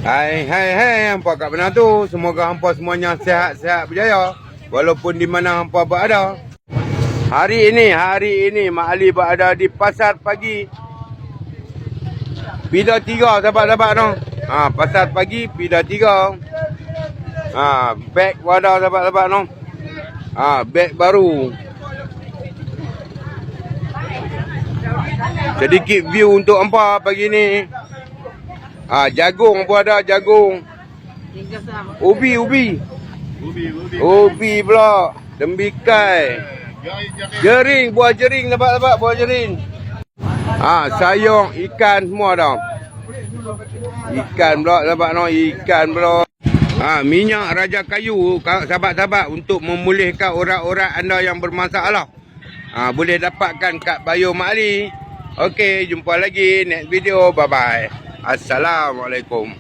Hai, hampa kat mana tu? Semoga hampa semuanya sihat-sihat berjaya. Walaupun di mana hampa berada. Hari ini Mak Ali berada di pasar pagi Pida 3 sahabat-sahabat tu. Pasar pagi Pida 3. Beg wadah sahabat-sahabat tu. Beg baru. Sedikit view untuk hampa pagi ni. Jagung pun ada, jagung. Ubi pula. Tembikai. Jering, buah jering dapat buah jering. Sayur, ikan semua dah. Ikan pula dapat no, ikan pula. Minyak raja kayu sahabat-sahabat untuk memulihkan urat-urat anda yang bermasalah. Boleh dapatkan kat Bio Mak Ali. Okey, jumpa lagi next video. Bye bye. Assalamualaikum.